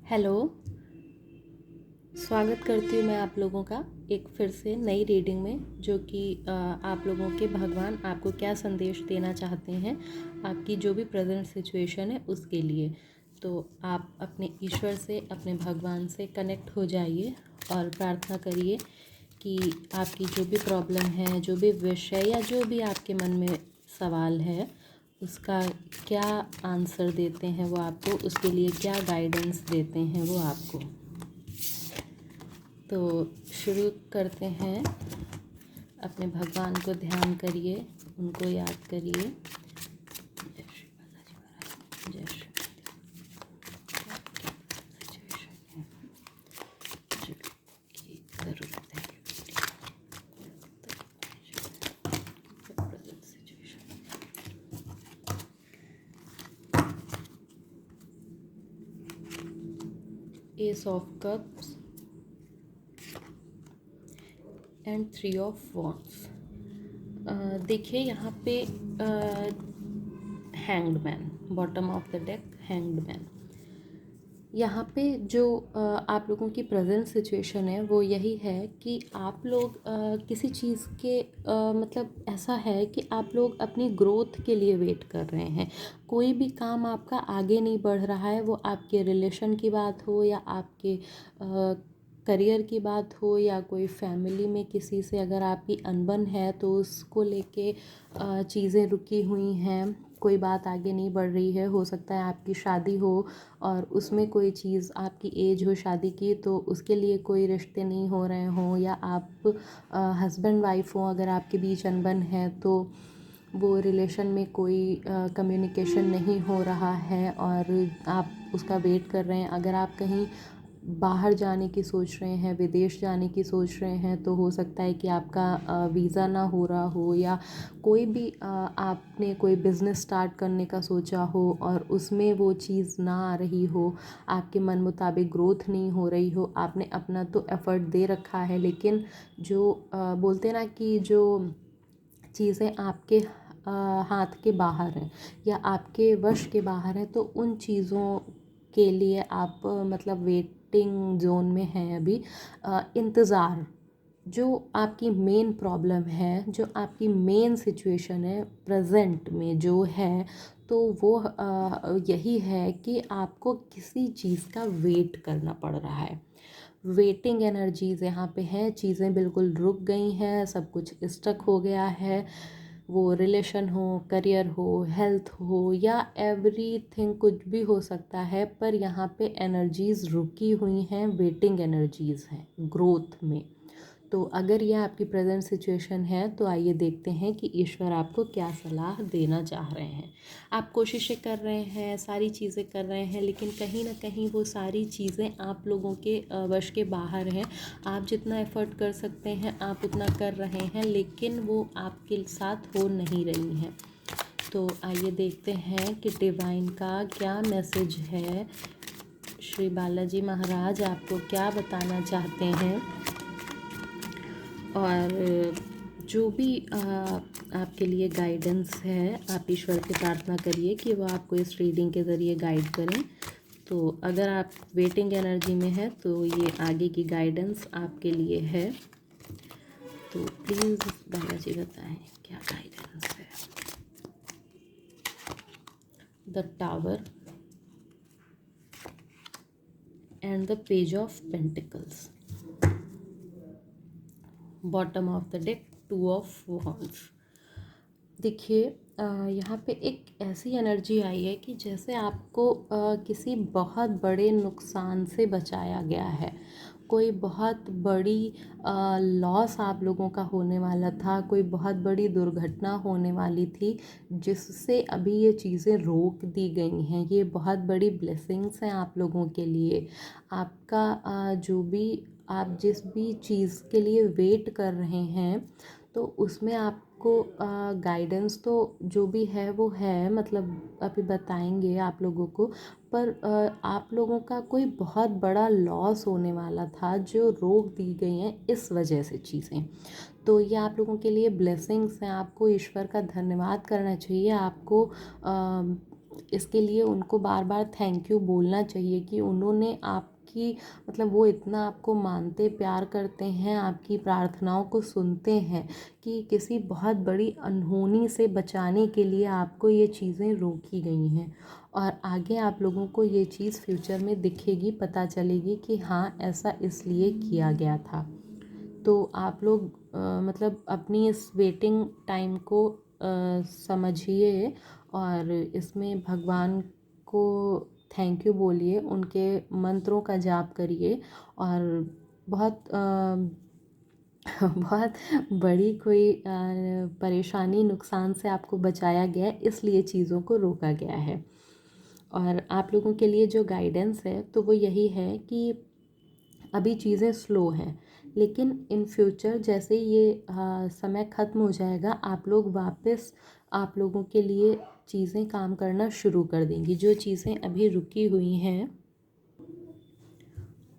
Hello. स्वागत करती हूँ मैं आप लोगों का एक फिर से नई रीडिंग में, जो कि आप लोगों के भगवान आपको क्या संदेश देना चाहते हैं आपकी जो भी प्रेजेंट सिचुएशन है उसके लिए। तो आप अपने ईश्वर से, अपने भगवान से कनेक्ट हो जाइए और प्रार्थना करिए कि आपकी जो भी प्रॉब्लम है, जो भी विषय या जो भी आपके मन में सवाल है, उसका क्या आंसर देते हैं वो आपको, उसके लिए क्या गाइडेंस देते हैं वो आपको। तो शुरू करते हैं। अपने भगवान को ध्यान करिए, उनको याद करिए। जय श्री बालाजी महाराज, जय श्री सिचुएशन है जो की ज़रूरत है present situation. S of cups and 3 of wands. देखिए यहाँ पे hanged man, bottom of the deck hanged man. यहाँ पे जो आप लोगों की प्रेजेंट सिचुएशन है वो यही है कि आप लोग किसी चीज़ के मतलब ऐसा है कि आप लोग अपनी ग्रोथ के लिए वेट कर रहे हैं। कोई भी काम आपका आगे नहीं बढ़ रहा है, वो आपके रिलेशन की बात हो या आपके करियर की बात हो या कोई फैमिली में किसी से अगर आपकी अनबन है तो उसको लेके चीज़ें रुकी हुई हैं, कोई बात आगे नहीं बढ़ रही है। हो सकता है आपकी शादी हो और उसमें कोई चीज़, आपकी एज हो शादी की तो उसके लिए कोई रिश्ते नहीं हो रहे हों, या आप हस्बैंड वाइफ हो, अगर आपके बीच अनबन है तो वो रिलेशन में कोई कम्युनिकेशन नहीं हो रहा है और आप उसका वेट कर रहे हैं। अगर आप कहीं बाहर जाने की सोच रहे हैं, विदेश जाने की सोच रहे हैं, तो हो सकता है कि आपका वीज़ा ना हो रहा हो, या कोई भी आपने कोई बिज़नेस स्टार्ट करने का सोचा हो और उसमें वो चीज़ ना आ रही हो, आपके मन मुताबिक ग्रोथ नहीं हो रही हो। आपने अपना तो एफ़र्ट दे रखा है, लेकिन जो बोलते ना कि जो चीज़ें आपके हाथ के बाहर हैं या आपके वश के बाहर हैं, तो उन चीज़ों के लिए आप मतलब वेटिंग जोन में हैं अभी। इंतज़ार, जो आपकी मेन प्रॉब्लम है, जो आपकी मेन सिचुएशन है प्रेजेंट में जो है, तो वो यही है कि आपको किसी चीज़ का वेट करना पड़ रहा है। वेटिंग एनर्जीज़ यहाँ पे हैं, चीज़ें बिल्कुल रुक गई हैं, सब कुछ स्टक हो गया है। वो रिलेशन हो, करियर हो, हेल्थ हो या एवरीथिंग, कुछ भी हो सकता है, पर यहाँ पे एनर्जीज़ रुकी हुई हैं, वेटिंग एनर्जीज़ हैं ग्रोथ में। तो अगर यह आपकी प्रेजेंट सिचुएशन है तो आइए देखते हैं कि ईश्वर आपको क्या सलाह देना चाह रहे हैं। आप कोशिशें कर रहे हैं, सारी चीज़ें कर रहे हैं, लेकिन कहीं ना कहीं वो सारी चीज़ें आप लोगों के वश के बाहर हैं। आप जितना एफर्ट कर सकते हैं आप उतना कर रहे हैं, लेकिन वो आपके साथ हो नहीं रही हैं। तो आइए देखते हैं कि डिवाइन का क्या मैसेज है, श्री बालाजी महाराज आपको क्या बताना चाहते हैं। और जो भी आपके लिए गाइडेंस है, आप ईश्वर से प्रार्थना करिए कि वो आपको इस रीडिंग के ज़रिए गाइड करें। तो अगर आप वेटिंग एनर्जी में है तो ये आगे की गाइडेंस आपके लिए है। तो प्लीज़ बालाजी बताएं क्या गाइडेंस है। The tower and the page of pentacles, bottom of the deck 2 of wands. देखिए यहाँ पे एक ऐसी एनर्जी आई है कि जैसे आपको किसी बहुत बड़े नुकसान से बचाया गया है। कोई बहुत बड़ी लॉस आप लोगों का होने वाला था, कोई बहुत बड़ी दुर्घटना होने वाली थी, जिससे अभी ये चीज़ें रोक दी गई हैं। ये बहुत बड़ी ब्लेसिंग्स हैं आप लोगों के लिए। आपका जो भी, आप जिस भी चीज़ के लिए वेट कर रहे हैं तो उसमें आपको गाइडेंस तो जो भी है वो है, मतलब अभी बताएंगे आप लोगों को। पर आप लोगों का कोई बहुत बड़ा लॉस होने वाला था जो रोक दी गई हैं इस वजह से चीज़ें। तो ये आप लोगों के लिए ब्लेसिंग्स हैं। आपको ईश्वर का धन्यवाद करना चाहिए। आपको इसके लिए उनको बार बार थैंक यू बोलना चाहिए कि उन्होंने आपकी मतलब वो इतना आपको मानते प्यार करते हैं, आपकी प्रार्थनाओं को सुनते हैं कि किसी बहुत बड़ी अनहोनी से बचाने के लिए आपको ये चीज़ें रोकी गई हैं। और आगे आप लोगों को ये चीज़ फ्यूचर में दिखेगी, पता चलेगी कि हाँ ऐसा इसलिए किया गया था। तो आप लोग मतलब अपनी इस वेटिंग टाइम को समझिए और इसमें भगवान को थैंक यू बोलिए, उनके मंत्रों का जाप करिए और बहुत बहुत बड़ी कोई परेशानी नुकसान से आपको बचाया गया है, इसलिए चीज़ों को रोका गया है। और आप लोगों के लिए जो गाइडेंस है तो वो यही है कि अभी चीज़ें स्लो हैं, लेकिन इन फ्यूचर जैसे ये समय ख़त्म हो जाएगा, आप लोग वापस आप लोगों के लिए चीज़ें काम करना शुरू कर देंगी, जो चीज़ें अभी रुकी हुई हैं।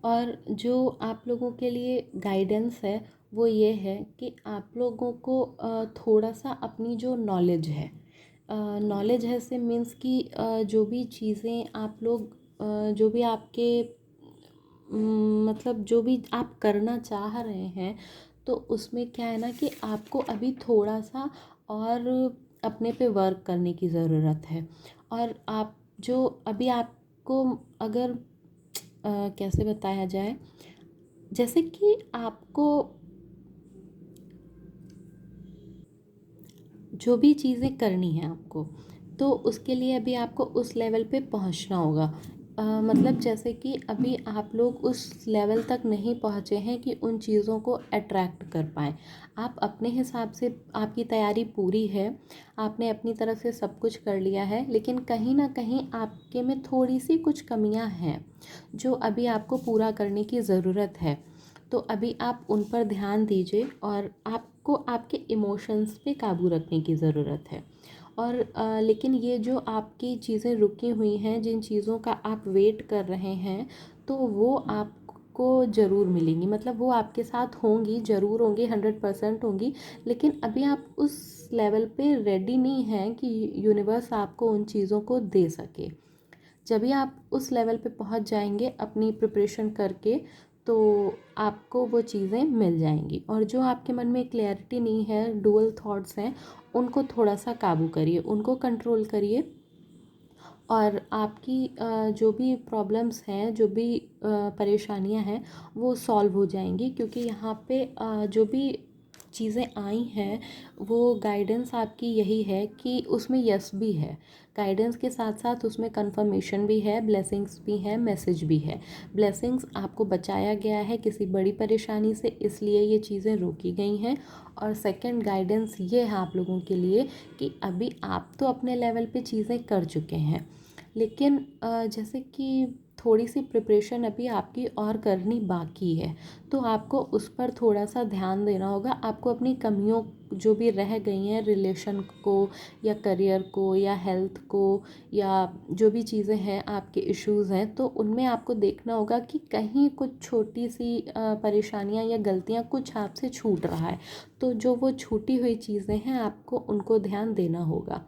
और जो आप लोगों के लिए गाइडेंस है वो ये है कि आप लोगों को थोड़ा सा अपनी जो नॉलेज है, नॉलेज है से मीन्स कि जो भी चीज़ें आप लोग जो भी आपके मतलब जो भी आप करना चाह रहे हैं, तो उसमें क्या है ना कि आपको अभी थोड़ा सा और अपने पे वर्क करने की ज़रूरत है। और आप जो अभी आपको अगर कैसे बताया जाए, जैसे कि आपको जो भी चीज़ें करनी है आपको, तो उसके लिए अभी आपको उस लेवल पे पहुंचना होगा। मतलब जैसे कि अभी आप लोग उस लेवल तक नहीं पहुँचे हैं कि उन चीज़ों को अट्रैक्ट कर पाएँ। आप अपने हिसाब से आपकी तैयारी पूरी है, आपने अपनी तरफ से सब कुछ कर लिया है, लेकिन कहीं न कहीं आपके में थोड़ी-सी कुछ कमियाँ हैं, जो अभी आपको पूरा करने की ज़रूरत है। तो अभी आप उन पर ध्यान दीजिए और आपको आपके इमोशंस पे काबू रखने की ज़रूरत है। और लेकिन ये जो आपकी चीज़ें रुकी हुई हैं, जिन चीज़ों का आप वेट कर रहे हैं, तो वो आपको ज़रूर मिलेंगी, मतलब वो आपके साथ होंगी, ज़रूर होंगी, 100% होंगी। लेकिन अभी आप उस लेवल पे रेडी नहीं हैं कि यूनिवर्स आपको उन चीज़ों को दे सके। जब भी आप उस लेवल पे पहुंच जाएंगे अपनी प्रिपरेशन करके, तो आपको वो चीज़ें मिल जाएंगी। और जो आपके मन में क्लैरिटी नहीं है, डुअल थॉट्स हैं, उनको थोड़ा सा काबू करिए, उनको कंट्रोल करिए। और आपकी जो भी प्रॉब्लम्स हैं, जो भी परेशानियां हैं, वो सॉल्व हो जाएंगी, क्योंकि यहाँ पे जो भी चीज़ें आई हैं वो गाइडेंस आपकी यही है कि उसमें यस भी है, गाइडेंस के साथ साथ उसमें कंफर्मेशन भी है, ब्लेसिंग्स भी हैं, मैसेज भी है। ब्लेसिंग्स, आपको बचाया गया है किसी बड़ी परेशानी से, इसलिए ये चीज़ें रोकी गई हैं। और सेकंड गाइडेंस ये है आप लोगों के लिए कि अभी आप तो अपने लेवल पे चीज़ें कर चुके हैं, लेकिन जैसे कि थोड़ी सी प्रिपरेशन अभी आपकी और करनी बाकी है, तो आपको उस पर थोड़ा सा ध्यान देना होगा। आपको अपनी कमियों जो भी रह गई हैं, रिलेशन को या करियर को या हेल्थ को या जो भी चीज़ें हैं, आपके इश्यूज़ हैं, तो उनमें आपको देखना होगा कि कहीं कुछ छोटी सी परेशानियां या गलतियां कुछ आपसे छूट रहा है, तो जो वो छूटी हुई चीज़ें हैं आपको उनको ध्यान देना होगा।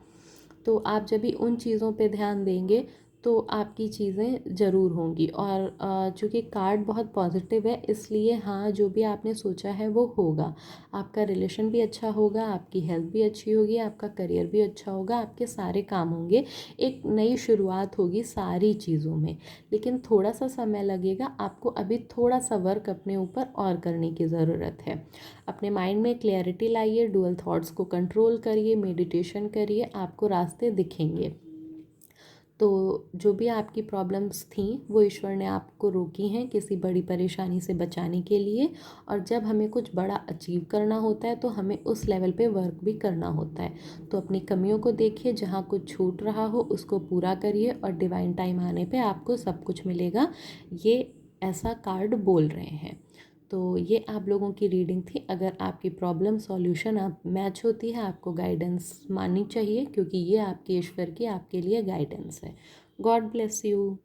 तो आप जब भी उन चीज़ों पे ध्यान देंगे तो आपकी चीज़ें ज़रूर होंगी। और चूँकि कार्ड बहुत पॉजिटिव है, इसलिए हाँ, जो भी आपने सोचा है वो होगा। आपका रिलेशन भी अच्छा होगा, आपकी हेल्थ भी अच्छी होगी, आपका करियर भी अच्छा होगा, आपके सारे काम होंगे, एक नई शुरुआत होगी सारी चीज़ों में। लेकिन थोड़ा सा समय लगेगा, आपको अभी थोड़ा सा वर्क अपने ऊपर और करने की ज़रूरत है। अपने माइंड में क्लैरिटी लाइए, डुअल थॉट्स को कंट्रोल करिए, मेडिटेशन करिए, आपको रास्ते दिखेंगे। तो जो भी आपकी प्रॉब्लम्स थी वो ईश्वर ने आपको रोकी हैं किसी बड़ी परेशानी से बचाने के लिए। और जब हमें कुछ बड़ा अचीव करना होता है तो हमें उस लेवल पे वर्क भी करना होता है। तो अपनी कमियों को देखिए, जहाँ कुछ छूट रहा हो उसको पूरा करिए और डिवाइन टाइम आने पे आपको सब कुछ मिलेगा। ये ऐसा कार्ड बोल रहे हैं। तो ये आप लोगों की रीडिंग थी। अगर आपकी प्रॉब्लम सॉल्यूशन आप मैच होती है, आपको गाइडेंस माननी चाहिए, क्योंकि ये आपके ईश्वर की आपके लिए गाइडेंस है। God bless you.